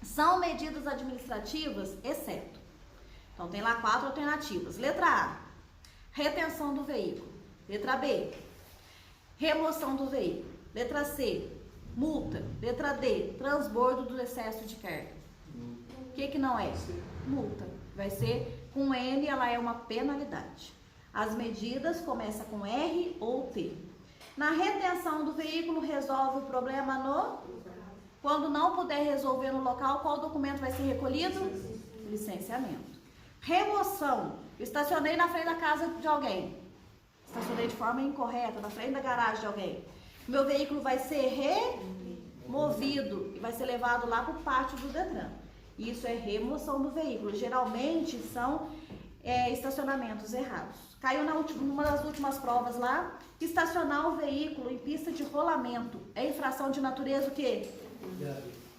são medidas administrativas, exceto. Então, tem lá 4 alternativas. Letra A, retenção do veículo. Letra B, remoção do veículo. Letra C, multa. Letra D, transbordo do excesso de carga. O que não é? Multa. Vai ser com N, ela é uma penalidade. As medidas começam com R ou T. Na retenção do veículo, resolve o problema no... Quando não puder resolver no local, qual documento vai ser recolhido? Licenciamento. Remoção. Estacionei na frente da casa de alguém. Estacionei de forma incorreta, na frente da garagem de alguém. Meu veículo vai ser removido e vai ser levado lá para o pátio do Detran. Isso é remoção do veículo. Geralmente são estacionamentos errados. Caiu numa das últimas provas lá, estacionar o veículo em pista de rolamento. É infração de natureza o quê?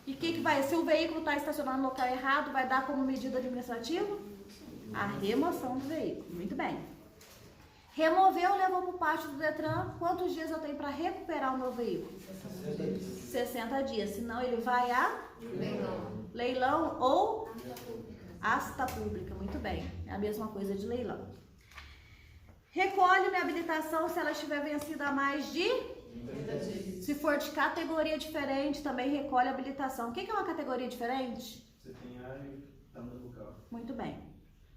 E o que vai? Se o veículo está estacionado no local errado, vai dar como medida administrativa? A remoção do veículo. Muito bem. Removeu, levou para o pátio do Detran. Quantos dias eu tenho para recuperar o meu veículo? 60 dias. Senão ele vai a leilão ou asta pública. Muito bem. É a mesma coisa de leilão. Recolhe minha habilitação se ela estiver vencida há mais de... Se for de categoria diferente, também recolhe a habilitação. O que é uma categoria diferente? Você tem área e tamanho do carro. Muito bem.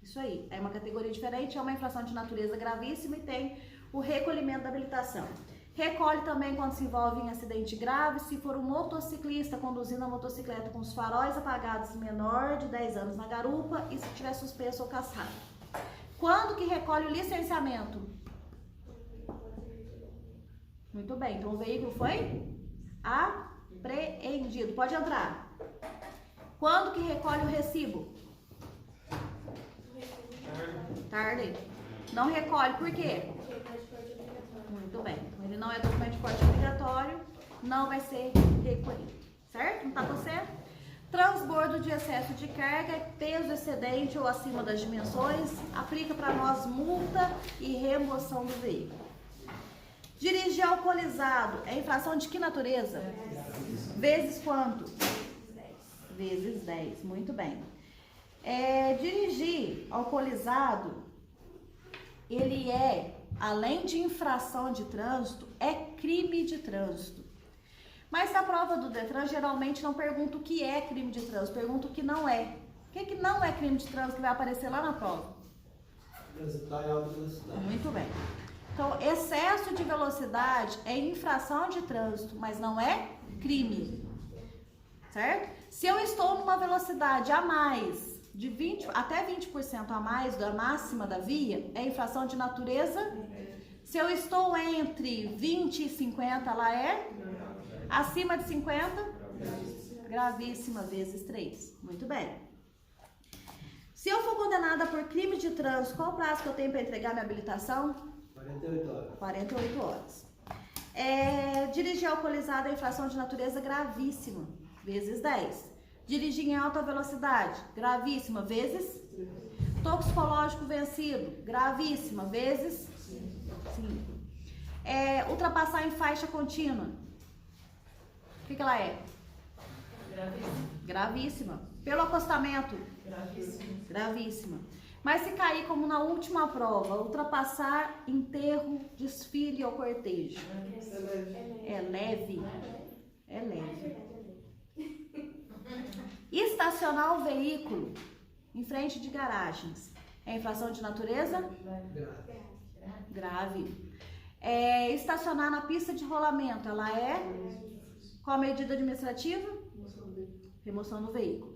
Isso aí. É uma categoria diferente, é uma infração de natureza gravíssima e tem o recolhimento da habilitação. Recolhe também quando se envolve em acidente grave, se for um motociclista conduzindo a motocicleta com os faróis apagados menor de 10 anos na garupa e se tiver suspenso ou caçado. Quando que recolhe o licenciamento? Muito bem, então o veículo foi apreendido. Pode entrar. Quando que recolhe o recibo? Tarde. Não recolhe, por quê? Muito bem, então ele não é documento de porte obrigatório, não vai ser recolhido, certo? Não tá com você? Transbordo de excesso de carga, peso excedente ou acima das dimensões, aplica para nós multa e remoção do veículo. Dirigir alcoolizado é infração de que natureza? Vezes quanto? Vezes 10, muito bem. Dirigir alcoolizado, ele além de infração de trânsito, é crime de trânsito. Mas na prova do Detran, geralmente não pergunta o que é crime de trânsito, pergunta o que não é. O que não é crime de trânsito que vai aparecer lá na prova? Transitar em alta velocidade. Muito bem. Então, excesso de velocidade é infração de trânsito, mas não é crime. Certo? Se eu estou numa velocidade a mais, de 20 até 20% a mais da máxima da via, é infração de natureza. Se eu estou entre 20 e 50, ela é acima de 50, gravíssima, vezes 3. Muito bem. Se eu for condenada por crime de trânsito, qual o prazo que eu tenho para entregar minha habilitação? 48 horas. 48 horas. Dirigir alcoolizado é infração de natureza gravíssima, vezes 10. Dirigir em alta velocidade, gravíssima, vezes? Toxicológico vencido, gravíssima, vezes? 5. Ultrapassar em faixa contínua, o que ela é? Gravíssima. Pelo acostamento? Gravíssima. Mas se cair como na última prova, ultrapassar enterro, desfile ou cortejo? É leve. É leve. Estacionar o veículo em frente de garagens é infração de natureza? Grave. Estacionar na pista de rolamento, ela é? Qual a medida administrativa? Remoção do veículo.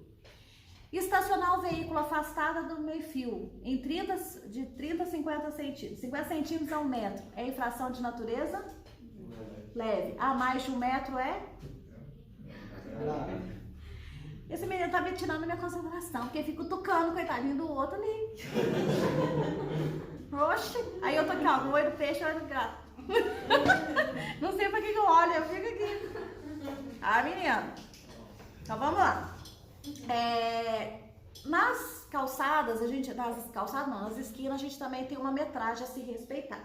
Estacionar o veículo afastada do meio-fio de 30 a 50 centímetros. 50 centímetros a 1 metro. É infração de natureza? Leve. A mais de 1 metro é? Esse menino tá me tirando a minha concentração, porque fica tocando, coitadinho do outro ali. Oxe. Aí eu tô aqui, ó, no olho do peixe, olho do gato. Não sei pra que eu olho, eu fico aqui. Ah, menina. Então vamos lá. Nas calçadas, nas esquinas, a gente também tem uma metragem a se respeitar.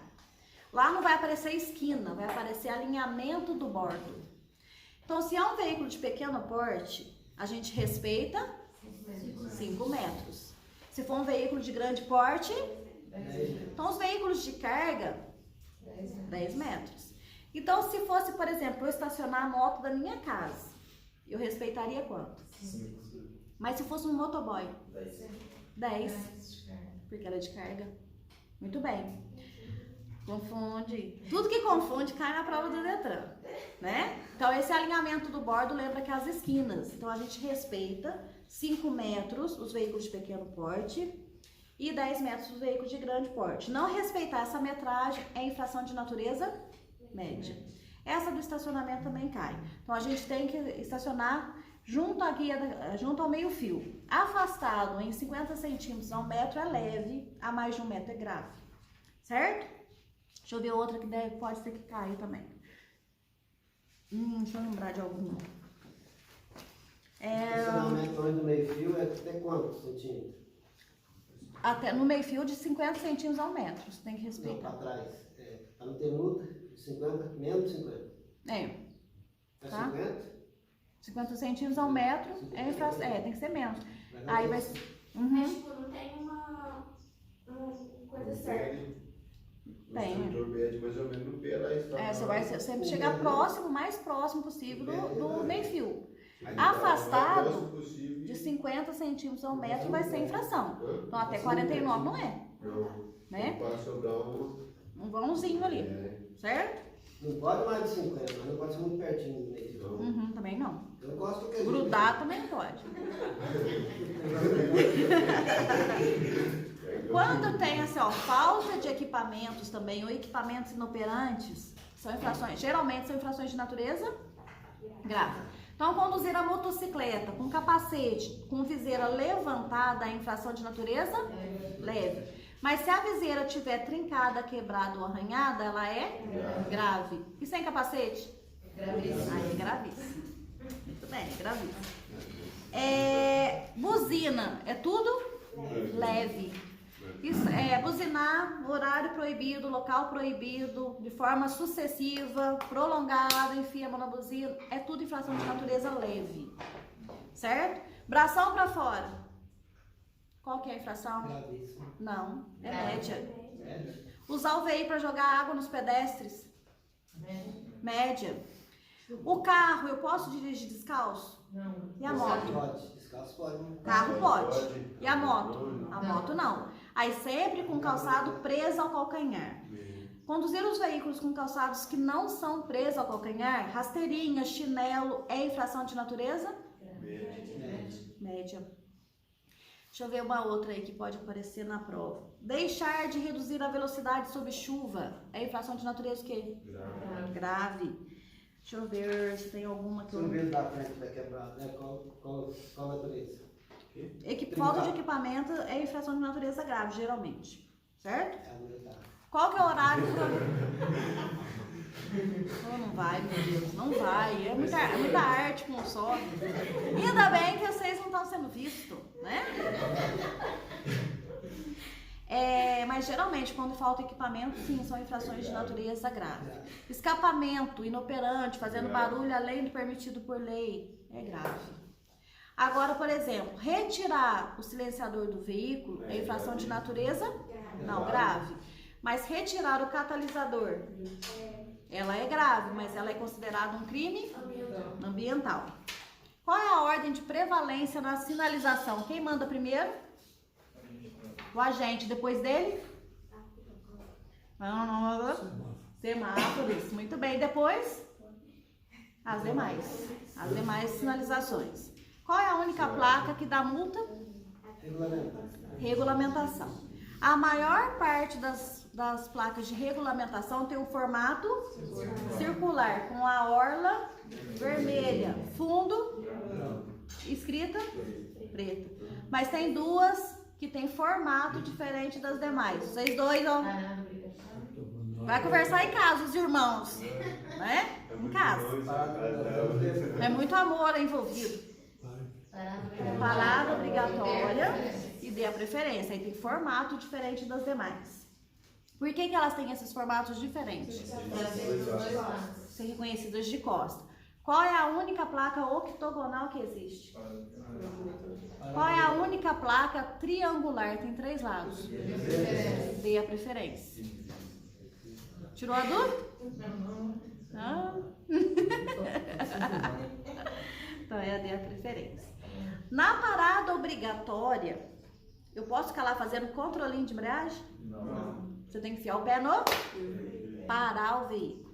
Lá não vai aparecer esquina, vai aparecer alinhamento do bordo. Então, se é um veículo de pequeno porte, a gente respeita 5 metros. Se for um veículo de grande porte, então os veículos de carga, 10 metros. Então, se fosse, por exemplo, eu estacionar a moto da minha casa, eu respeitaria quanto? 5. Mas se fosse um motoboy? 10. 10. Porque ela é de carga. Muito bem. Confunde. Tudo que confunde cai na prova do Detran, né? Então, esse alinhamento do bordo lembra que as esquinas. Então, a gente respeita 5 metros os veículos de pequeno porte e 10 metros os veículos de grande porte. Não respeitar essa metragem é infração de natureza média. Essa do estacionamento também cai. Então, a gente tem que estacionar junto ao meio-fio. Afastado em 50 centímetros a 1 metro é leve, a mais de 1 metro é grave. Certo? Deixa eu ver outra que pode ser que caia também. Deixa eu lembrar de alguma. Estacionamento do meio-fio é até quantos centímetros? Até no meio-fio de 50 centímetros a 1 metro. Você tem que respeitar. Não, para trás. Para não ter multa, 50, menos 50. É. É Tá? 50? 50 centímetros a 1 metro é infração. Tem que ser menos. Aí vai ser. Mas, tipo, não tem uma coisa certa. Tem. O instrutor mede mais ou menos no pé lá está. Você vai sempre chegar próximo, o mais próximo possível do meio-fio. Aí, Afastado o mais próximo possível. de 50 centímetros a 1 metro vai ser infração. Então até 49 não é. Não. Né? Para sobrar Um vãozinho ali. Certo? Não pode mais de 50, mas não pode ser muito pertinho do meio-fio. Também não. Eu gosto que Grudar também não pode. Quando tem assim, ó, falta de equipamentos também, ou equipamentos inoperantes, são infrações, geralmente são infrações de natureza grave. Então, conduzir a motocicleta com capacete, com viseira levantada, é infração de natureza leve. Mas se a viseira tiver trincada, quebrada ou arranhada, ela é grave. E sem capacete? Gravíssimo. Aí é gravíssimo. Muito bem, é gravíssimo. Buzina, é tudo leve. Isso, buzinar, horário proibido, local proibido, de forma sucessiva, prolongada, enfia a mão na buzina, é tudo infração de natureza leve. Certo? Bração pra fora. Qual que é a infração? Gravíssimo. Não, é média. Média. Usar o veículo para jogar água nos pedestres? Média. O carro, eu posso dirigir descalço? Não. E a moto? Pode. Descalço pode. Né? Carro pode. E a moto? A moto não. Aí sempre com calçado preso ao calcanhar. Conduzir os veículos com calçados que não são presos ao calcanhar, rasteirinha, chinelo, é infração de natureza? Média. Deixa eu ver uma outra aí que pode aparecer na prova. Deixar de reduzir a velocidade sob chuva, é infração de natureza o quê? Grave. Deixa eu ver se tem alguma que Se o vidro da frente vai quebrar, né? Qual natureza? Falta de equipamento é infração de natureza grave, geralmente. Certo? É a militar. Qual que é o horário pra... Não vai, meu Deus, não vai. É muita arte com um só. Ainda bem que vocês não estão sendo vistos, né? Mas geralmente, quando falta equipamento, sim, são infrações de natureza grave. Escapamento inoperante, fazendo barulho além do permitido por lei, é grave. Agora, por exemplo, retirar o silenciador do veículo é infração de natureza? Não, grave. Mas retirar o catalisador, ela é grave, mas ela é considerada um crime ambiental. Qual é a ordem de prevalência na sinalização? Quem manda primeiro? O agente. Depois dele? Semáforos. Muito bem. Depois? As demais sinalizações. Qual é a única placa que dá multa? Regulamentação. A maior parte das placas de regulamentação tem um formato circular, com a orla vermelha, fundo, escrita preta. Mas tem duas que tem formato diferente das demais. Vocês dois, ó. Vai conversar em casa, os irmãos, né? Em casa. É muito amor envolvido. Palavra obrigatória e dê a preferência. Aí tem formato diferente das demais. Por que elas têm esses formatos diferentes? Ser reconhecidas de costa. Qual é a única placa octogonal que existe? Qual é a única placa triangular? Tem 3 lados. Dê a preferência. Tirou a dúvida? Não. Então é a dê a preferência. Na parada obrigatória, eu posso ficar lá fazendo controlinho de embreagem? Não. Você tem que enfiar o pé no parar o veículo.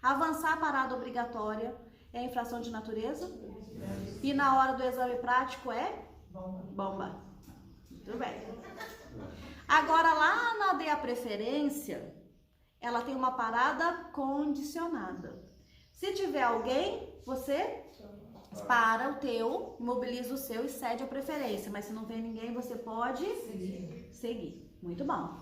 Avançar a parada obrigatória é infração de natureza? E na hora do exame prático é? Bomba. Muito bem. Agora lá na dê a preferência, ela tem uma parada condicionada. Se tiver alguém, você para o teu, imobiliza o seu e cede a preferência. Mas se não vem ninguém, você pode seguir. Muito bom.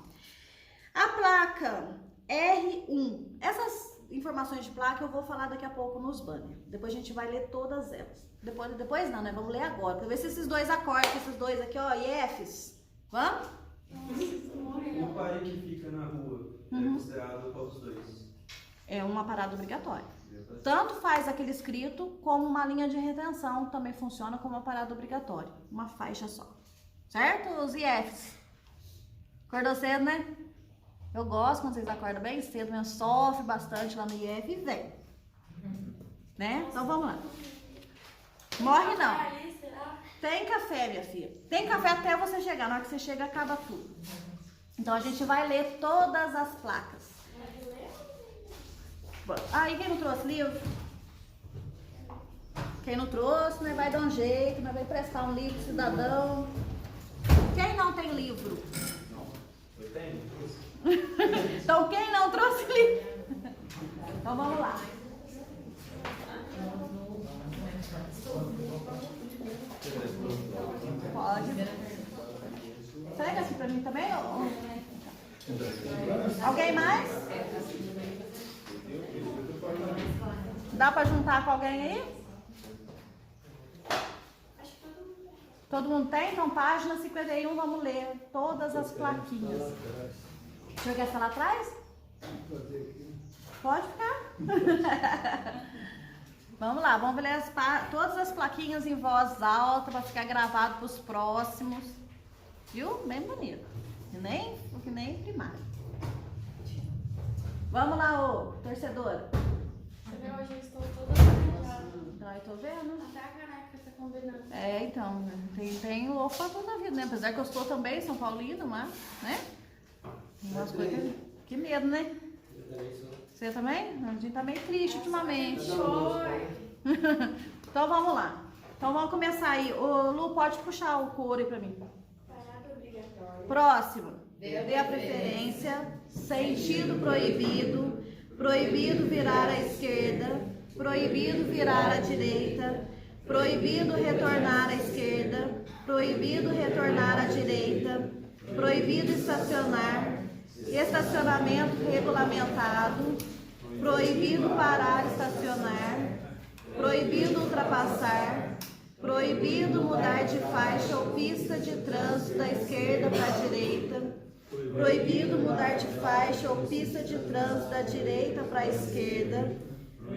A placa R1. Essas informações de placa eu vou falar daqui a pouco nos banners. Depois a gente vai ler todas elas. Depois não, né? Vamos ler agora. Pra ver se esses dois acordes, esses dois aqui, ó, IFs. Vamos? O pare que fica na rua é considerado qual dos dois? É uma parada obrigatória. Tanto faz aquele escrito como uma linha de retenção também funciona como uma parada obrigatória. Uma faixa só. Certo? Os IFs. Acordou cedo, né? Eu gosto quando vocês acordam bem cedo, mesmo sofre bastante lá no IF e vem. Né? Então vamos lá. Morre não. Tem café, minha filha. Tem café até você chegar. Na hora que você chega, acaba tudo. Então a gente vai ler todas as placas. Aí quem não trouxe livro? Quem não trouxe, né, vai dar um jeito, né, vai prestar um livro cidadão. Quem não tem livro? Eu tenho. Então quem não trouxe livro? Então vamos lá. Pode. Entrega aqui pra mim também? Alguém mais? Dá pra juntar com alguém aí? Todo mundo tem? Então, página 51, vamos ler todas as plaquinhas. Deixa eu ver essa lá atrás? Pode ficar. Vamos lá, vamos ler todas as plaquinhas em voz alta para ficar gravado para os próximos. Viu? Bem bonito. Que nem primário. Vamos lá, ô torcedora. Hoje eu estou toda planejada. Então, eu tô vendo. Até a caneca tá combinando. É, então, tem louco pra toda a vida, né? Apesar que eu estou também São Paulino, mas, né? Umas coisas que medo, né? Você também? A gente tá meio triste ultimamente. Então vamos lá. Então vamos começar aí. Ô, Lu, pode puxar o couro aí pra mim. Parada obrigatória. Próximo. Dê a preferência. Sentido proibido. Proibido virar à esquerda. Proibido virar à direita. Proibido retornar à esquerda. Proibido retornar à direita. Proibido estacionar. Estacionamento regulamentado. Proibido parar e estacionar. Proibido ultrapassar. Proibido mudar de faixa ou pista de trânsito da esquerda para a direita. Proibido mudar de faixa ou pista de trânsito da direita para a esquerda.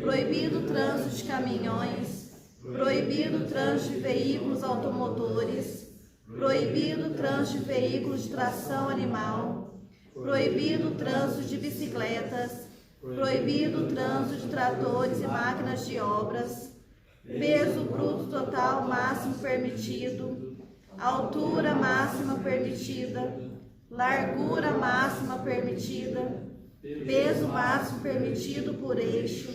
Proibido trânsito de caminhões. Proibido trânsito de veículos automotores. Proibido trânsito de veículos de tração animal. Proibido trânsito de bicicletas. Proibido trânsito de tratores e máquinas de obras. Peso bruto total máximo permitido. Altura máxima permitida. Largura máxima permitida. Peso máximo permitido por eixo.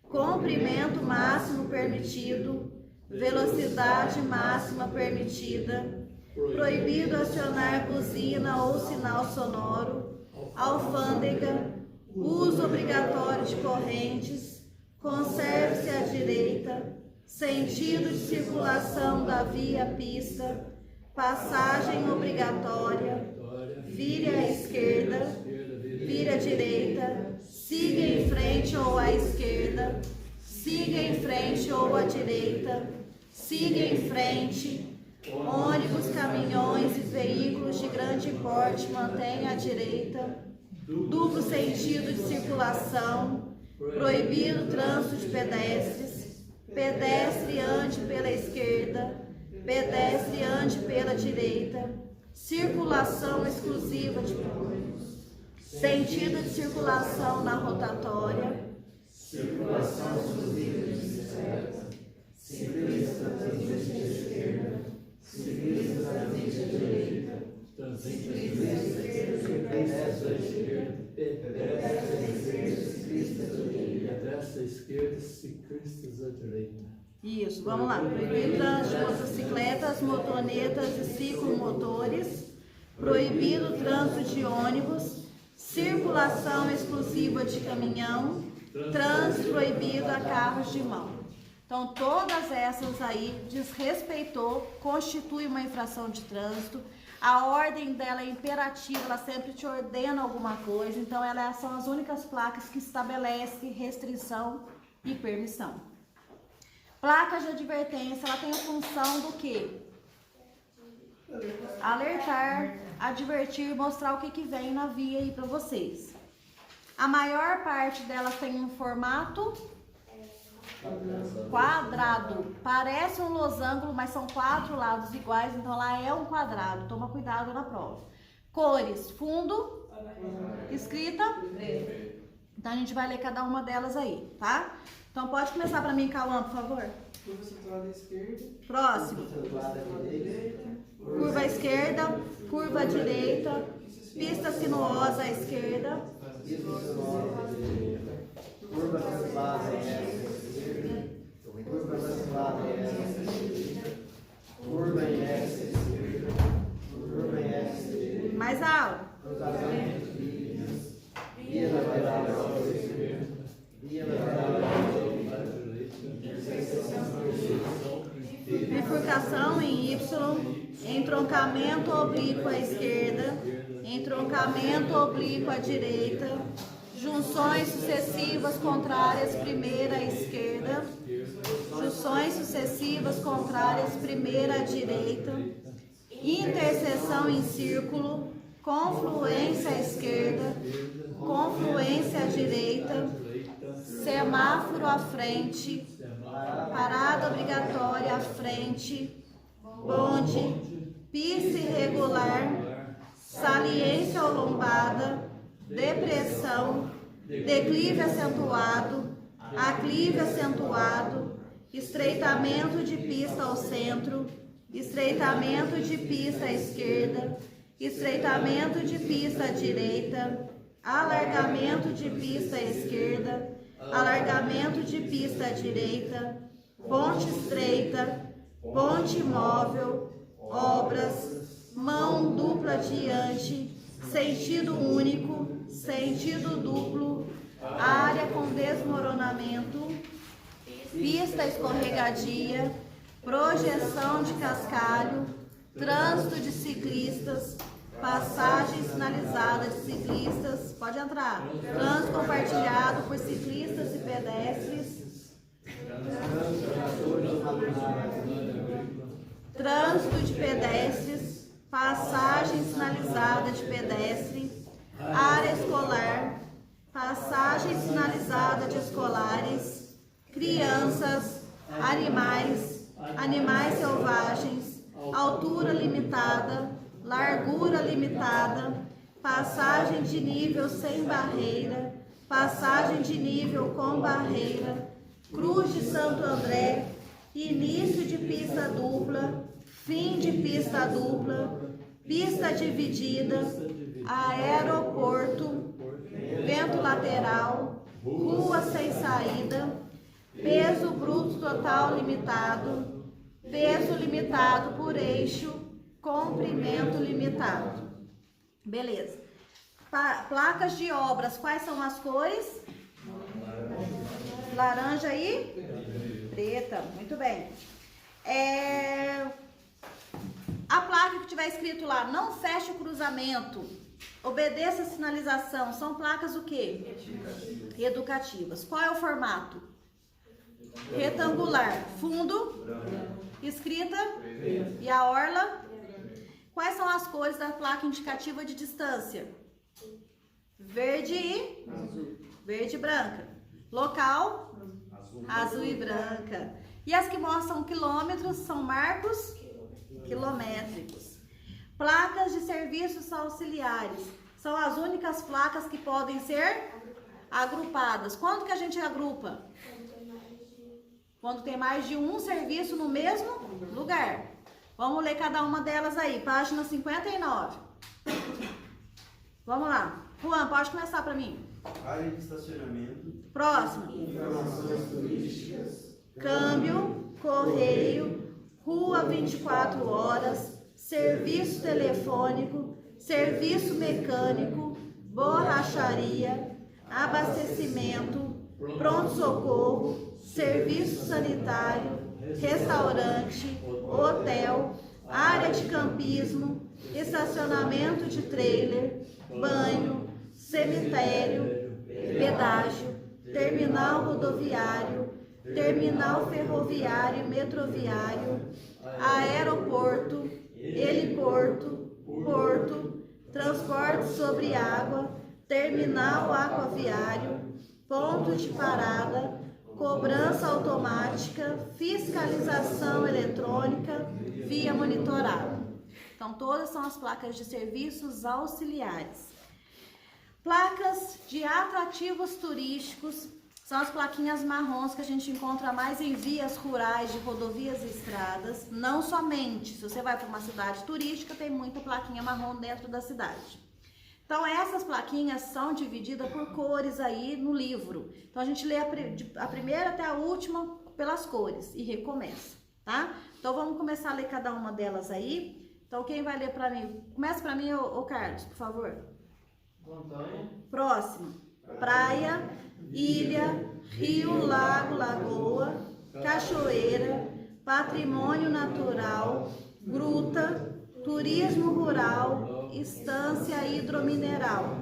Comprimento máximo permitido. Velocidade máxima permitida. Proibido acionar buzina ou sinal sonoro. Alfândega. Uso obrigatório de correntes. Conserve-se à direita. Sentido de circulação da via-pista. Passagem obrigatória. Vire à esquerda. Vire à direita. Siga em frente ou à esquerda. Siga em frente ou à direita. Siga em frente. Ônibus, caminhões e veículos de grande porte mantenha à direita. Duplo sentido de circulação. Proibido o trânsito de pedestres. Pedestre ande pela esquerda. Pedestre ande pela direita. Circulação exclusiva de sentido de circulação na rotatória. Circulação exclusiva de bicicletas. Ciclistas transite à esquerda. Ciclistas transite à direita. Ciclistas à esquerda. Pedestres à esquerda. Ciclistas à direita. Pedestres à esquerda. Ciclistas à direita. Isso, vamos lá. Proibido trânsito de motocicletas, motonetas e ciclomotores. Proibido trânsito de ônibus. Circulação exclusiva de caminhão. Trânsito proibido a carros de mão. Então, todas essas aí desrespeitou, constitui uma infração de trânsito. A ordem dela é imperativa, ela sempre te ordena alguma coisa. Então, elas são as únicas placas que estabelecem restrição e permissão. Placas de advertência, ela tem a função do quê? Alertar, advertir, mostrar o que vem na via aí para vocês. A maior parte delas tem um formato quadrado. Parece um losango, mas são 4 lados iguais, então ela é um quadrado. Toma cuidado na prova. Cores, fundo, escrita. Então a gente vai ler cada uma delas aí, tá? Então pode começar para mim, Cauã, por favor. Curva acentuada à esquerda. Próximo. Curva à esquerda, curva à direita, pista sinuosa à esquerda. Curva acentuada à esquerda. Curva acentuada à esquerda. Curva em S à esquerda. Curva em S à direita. Mais alto. Cruzamento de vias. Via lateral à esquerda. Via lateral à direita. Bifurcação em Y, entroncamento oblíquo à esquerda, entroncamento oblíquo à direita, junções sucessivas contrárias primeira à esquerda, junções sucessivas contrárias primeira à direita, interseção em círculo, confluência à esquerda, confluência à direita, semáforo à frente, parada obrigatória à frente, bonde, pista irregular, saliência ou lombada, depressão, declive acentuado, aclive acentuado, estreitamento de pista ao centro, estreitamento de pista à esquerda, estreitamento de pista à direita, alargamento de pista à esquerda, alargamento de pista à direita, ponte estreita, ponte móvel, obras, mão dupla diante, sentido único, sentido duplo, área com desmoronamento, pista escorregadia, projeção de cascalho, trânsito de ciclistas, passagem sinalizada de ciclistas, pode entrar, trânsito compartilhado por ciclistas e pedestres, trânsito de pedestres, passagem sinalizada de pedestre, área escolar, passagem sinalizada de escolares, crianças, animais selvagens, altura limitada, largura limitada, passagem de nível sem barreira, passagem de nível com barreira, Cruz de Santo André, início de pista dupla, fim de pista dupla, pista dividida, aeroporto, vento lateral, rua sem saída, peso bruto total limitado, peso limitado por eixo, comprimento limitado. Beleza. Placas de obras, quais são as cores? Laranja e preta. Muito bem. A placa que tiver escrito lá, não feche o cruzamento, obedeça a sinalização, são placas o quê? Educativas. Qual é o formato? Retangular. Fundo, escrita e a orla. Quais são as cores da placa indicativa de distância? Verde e branca. Local, azul e branca. E as que mostram quilômetros são marcos quilométricos. Placas de serviços auxiliares são as únicas placas que podem ser agrupadas. Quando que a gente agrupa? Quando tem mais de um serviço no mesmo lugar. Vamos ler cada uma delas aí. Página 59. Vamos lá. Juan, pode começar para mim. Área de estacionamento. Próximo. Informações turísticas. Câmbio, correio, rua 24 horas, serviço telefônico, serviço mecânico, borracharia, abastecimento, pronto-socorro, serviço sanitário, restaurante, hotel, área de campismo, estacionamento de trailer, banho, cemitério, pedágio, terminal rodoviário, terminal ferroviário e metroviário, aeroporto, heliporto, porto, transporte sobre água, terminal aquaviário, ponto de parada, cobrança automática, fiscalização eletrônica, via monitorada. Então, todas são as placas de serviços auxiliares. Placas de atrativos turísticos são as plaquinhas marrons que a gente encontra mais em vias rurais de rodovias e estradas. Não somente, se você vai para uma cidade turística, tem muita plaquinha marrom dentro da cidade. Então, essas plaquinhas são divididas por cores aí no livro. Então, a gente lê a primeira até a última pelas cores e recomeça, tá? Então, vamos começar a ler cada uma delas aí. Então, quem vai ler para mim? Começa para mim, ô Carlos, por favor. Próximo. Praia, ilha, rio, lago, lagoa, cachoeira, patrimônio natural, gruta, turismo rural, estância hidromineral,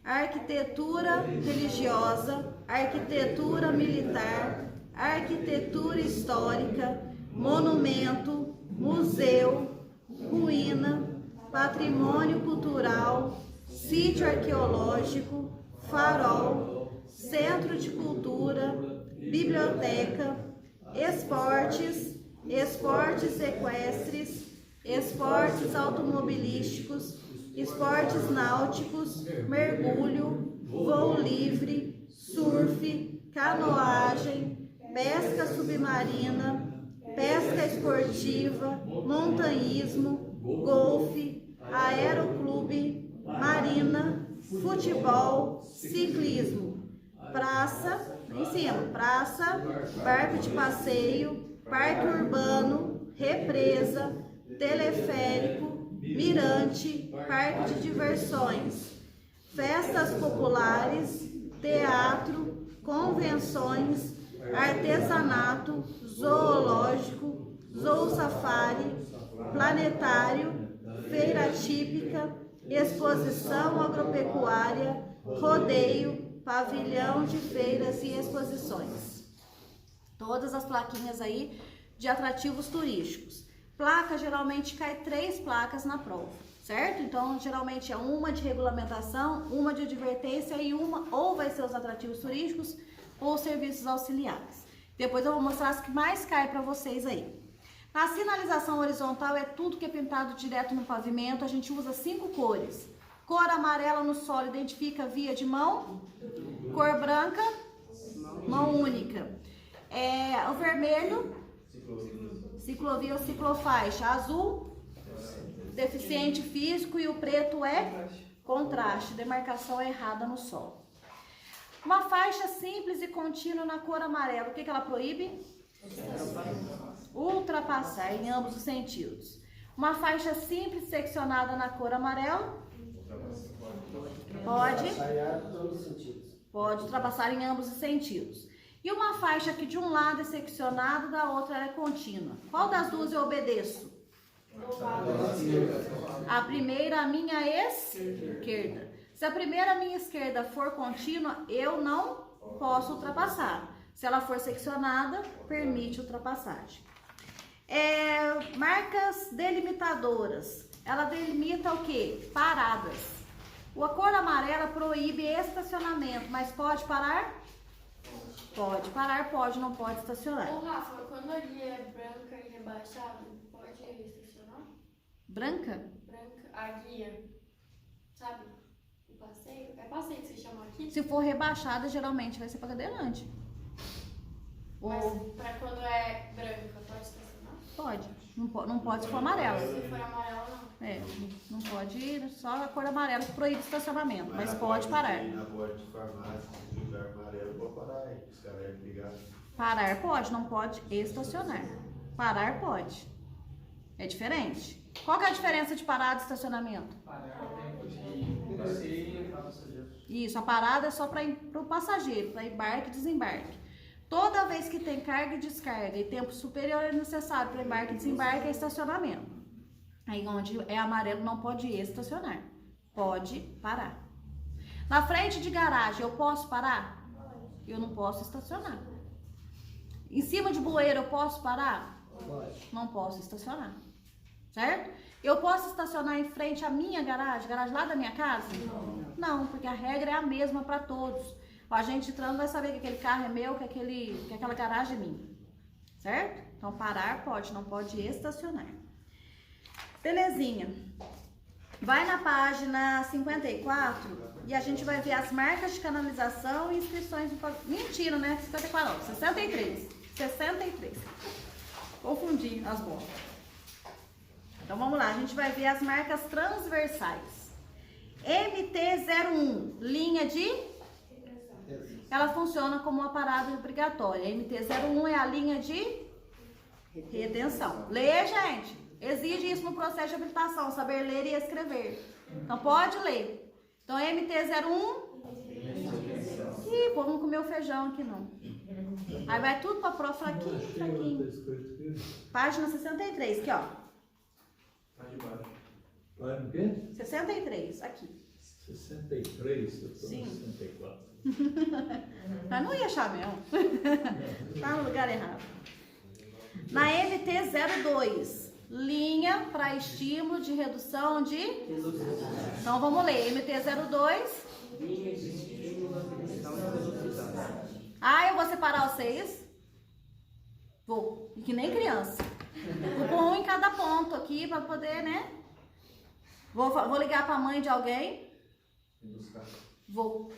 arquitetura religiosa, arquitetura militar, arquitetura histórica, monumento, museu, ruína, patrimônio cultural, sítio arqueológico, farol, centro de cultura, biblioteca, esportes, esportes equestres, esportes automobilísticos, esportes náuticos, mergulho, voo livre, surf, canoagem, pesca submarina, pesca esportiva, montanhismo, golfe, aeroclube, marina, futebol, ciclismo, praça, em cima, praça, barco de passeio, parque urbano, represa, teleférico, mirante, parque de diversões, festas populares, teatro, convenções, artesanato, zoológico, zoosafari, planetário, feira típica, exposição agropecuária, rodeio, pavilhão de feiras e exposições. Todas as plaquinhas aí de atrativos turísticos. Placa, geralmente cai 3 placas na prova, certo? Então, geralmente é uma de regulamentação, uma de advertência e uma ou vai ser os atrativos turísticos ou serviços auxiliares. Depois eu vou mostrar as que mais caem para vocês aí. Na sinalização horizontal é tudo que é pintado direto no pavimento, a gente usa 5 cores. Cor amarela no solo identifica via de mão, cor branca, mão única. O vermelho, ciclovia ou ciclofaixa, azul, deficiente físico e o preto é contraste, demarcação errada no solo. Uma faixa simples e contínua na cor amarela, o que ela proíbe? Ultrapassar em ambos os sentidos. Uma faixa simples seccionada na cor amarela? Pode ultrapassar em ambos os sentidos. E uma faixa que de um lado é seccionada, da outra ela é contínua. Qual das duas eu obedeço? A primeira, a minha esquerda. Se a primeira, a minha esquerda, for contínua, eu não posso ultrapassar. Se ela for seccionada, permite ultrapassagem. Marcas delimitadoras. Ela delimita o quê? Paradas. A cor amarela proíbe estacionamento, mas pode parar? Pode parar, pode, não pode estacionar. Ô, Rafa, quando a guia é branca e rebaixada, pode estacionar? Branca? Branca, a guia, sabe? O passeio, é passeio que se chama aqui? Se for rebaixada, geralmente vai ser para cadeirante. Mas Ou pra quando é branca, pode estacionar? pode. Não pode se for amarelo. Se for amarela, não. É, não pode ir, só a cor amarela que proíbe estacionamento, mas pode parar. Na porta de farmácia, de lugar amarelo, pode parar aí. Os caras iam brigar. Parar pode, não pode estacionar. Parar pode. É diferente. Qual que é a diferença de parada e estacionamento? Parar o tempo de passeio para passageiros. Isso, a parada é só para o passageiro, para embarque e desembarque. Toda vez que tem carga e descarga e tempo superior é necessário para embarque e desembarque é estacionamento. Aí onde é amarelo não pode estacionar, pode parar. Na frente de garagem eu posso parar? Eu não posso estacionar. Em cima de bueiro eu posso parar? Não posso estacionar, certo? Eu posso estacionar em frente à minha garagem lá da minha casa? Não, porque a regra é a mesma para todos. O agente de trânsito vai saber que aquele carro é meu, que aquela garagem é minha, certo? Então parar pode, não pode estacionar. Belezinha. Vai na página 54 e a gente vai ver as marcas de canalização e inscrições do pavimento. Mentira, né? 54 não, 63. 63. Confundi as bolas. Então vamos lá, a gente vai ver as marcas transversais. MT-01, linha de... Ela funciona como uma parada obrigatória. MT-01 é a linha de retenção. Lê, gente. Exige isso no processo de habilitação, saber ler e escrever. Então pode ler. Então MT-01. Ih, pô, não comeu feijão aqui não. Aí vai tudo pra prova fraquinho, fraquinho. Página 63, aqui ó. Tá de baixo. Vai no quê? 63, aqui. 63, eu tô Sim. no 64. Mas não ia achar mesmo. Tá no lugar errado. Na MT-02, linha para estímulo de redução de... Então vamos ler, MT-02. Ah, eu vou separar vocês. Vou, que nem criança. Vou pôr um em cada ponto aqui para poder, né? Vou ligar para a mãe de alguém. Vou.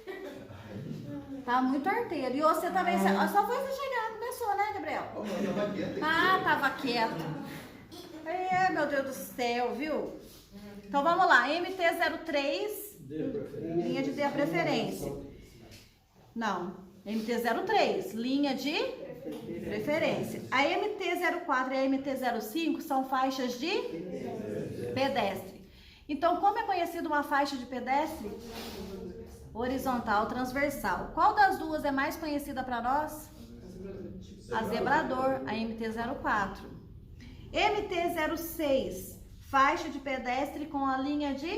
Tá muito arteiro. E você também, só foi você chegar, começou, né, Gabriel? Ah, tava quieto. É, meu Deus do céu, viu? Então vamos lá, MT-03, linha de a preferência. Não, MT-03, linha de preferência. A MT-04 e a MT-05 são faixas de pedestre. Então, como é conhecida uma faixa de pedestre? Horizontal, transversal. Qual das duas é mais conhecida para nós? A zebrador, a MT-04. MT-06, faixa de pedestre com a linha de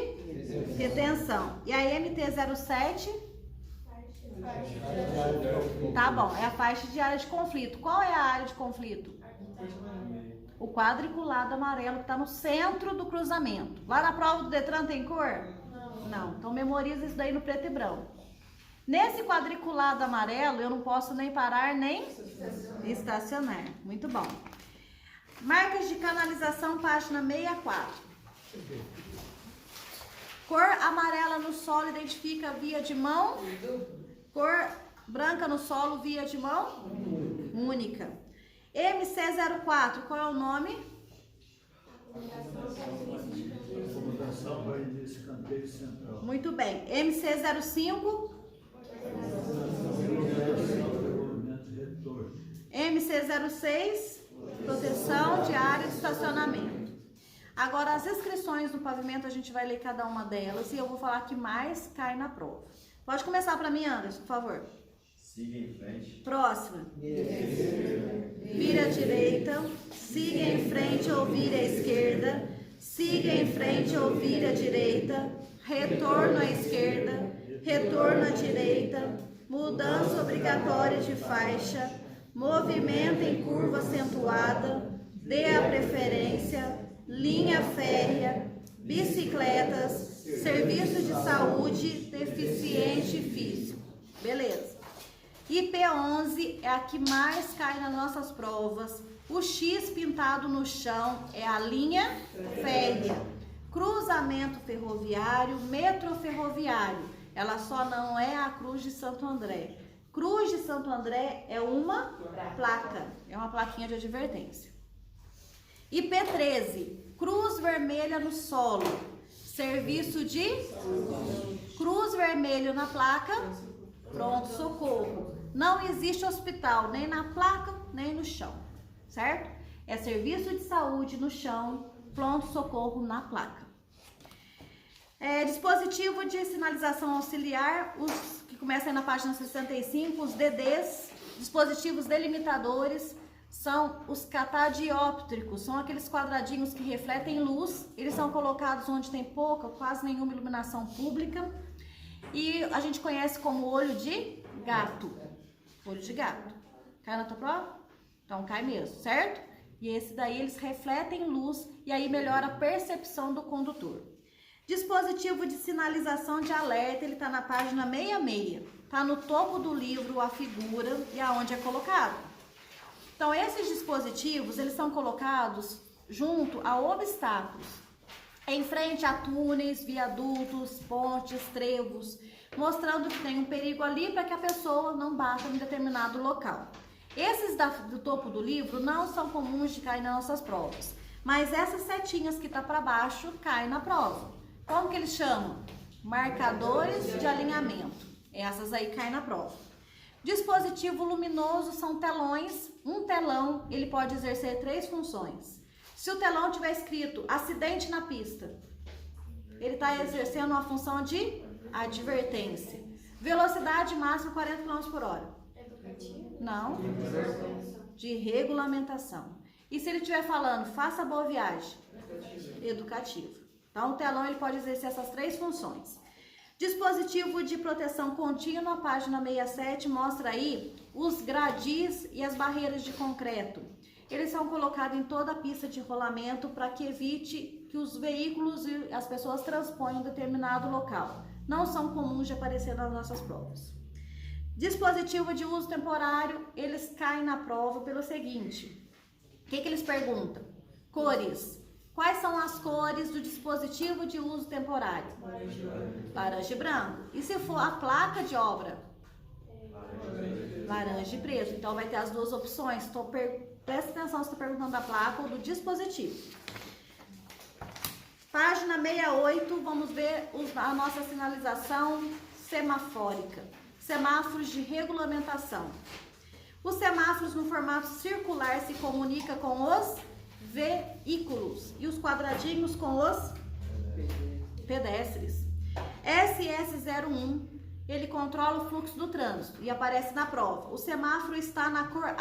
retenção. E a MT-07? Tá bom, é a faixa de área de conflito. Qual é a área de conflito? O quadriculado amarelo que está no centro do cruzamento. Lá na prova do Detran tem cor? Não. Então memoriza isso daí no preto e branco. Nesse quadriculado amarelo eu não posso nem parar nem estacionar. Muito bom. Marcas de canalização, página 64. Cor amarela no solo identifica via de mão. Cor branca no solo, via de mão única. MC04, qual é o nome? Acomodação para escanteio central. Muito bem. MC05? MC06, proteção de área de estacionamento. Agora, as inscrições no pavimento, a gente vai ler cada uma delas e eu vou falar que mais cai na prova. Pode começar para mim, Anderson, por favor. Siga em frente. Próxima. Vira à direita, siga em frente ou vira à esquerda, siga em frente ou vira à direita, retorno à esquerda, retorno à direita, mudança obrigatória de faixa, movimento em curva acentuada, dê a preferência, linha férrea, bicicletas, serviço de saúde, deficiente físico. Beleza. E P11 é a que mais cai nas nossas provas. O X pintado no chão é a linha férrea. Cruzamento ferroviário, metrô ferroviário. Ela só não é a Cruz de Santo André. Cruz de Santo André é uma placa, é uma plaquinha de advertência. E P13, cruz vermelha no solo, serviço de cruz vermelho na placa, pronto, socorro. Não existe hospital nem na placa, nem no chão, certo? É serviço de saúde no chão, pronto, socorro na placa. Dispositivo de sinalização auxiliar, os que começam aí na página 65, os DDs, dispositivos delimitadores, são os catadióptricos, são aqueles quadradinhos que refletem luz, eles são colocados onde tem pouca, quase nenhuma iluminação pública, e a gente conhece como olho de gato. Olho de gato. Cai na tua prova? Então cai mesmo, certo? E esse daí eles refletem luz e aí melhora a percepção do condutor. Dispositivo de sinalização de alerta, ele está na página 66. Está no topo do livro a figura e aonde é colocado. Então, esses dispositivos, eles são colocados junto a obstáculos, em frente a túneis, viadutos, pontes, trevos, mostrando que tem um perigo ali para que a pessoa não bata em determinado local. Esses do topo do livro não são comuns de cair nas nossas provas, mas essas setinhas que tá para baixo caem na prova. Como que eles chamam? Marcadores de alinhamento. Essas aí caem na prova. Dispositivo luminoso são telões. Um telão, ele pode exercer 3 funções. Se o telão tiver escrito acidente na pista, ele está exercendo uma função de advertência. Velocidade máxima 40 km por hora. Educativo? Não. De regulamentação. E se ele estiver falando, faça boa viagem? Educativo. Então, o telão ele pode exercer essas 3 funções. Dispositivo de proteção contínua, página 67, mostra aí os gradis e as barreiras de concreto. Eles são colocados em toda a pista de rolamento para que evite que os veículos e as pessoas transponham determinado local. Não são comuns de aparecer nas nossas provas. Dispositivo de uso temporário, eles caem na prova pelo seguinte. O que eles perguntam? Cores. Quais são as cores do dispositivo de uso temporário? Laranja e branco. E se for a placa de obra? Laranja e preto. Então vai ter as 2 opções. Então, presta atenção se está perguntando da placa ou do dispositivo. Página 68, vamos ver a nossa sinalização semafórica. Semáforos de regulamentação. Os semáforos no formato circular se comunicam com os veículos e os quadradinhos com os pedestres. SS01, ele controla o fluxo do trânsito e aparece na prova. O semáforo está na cor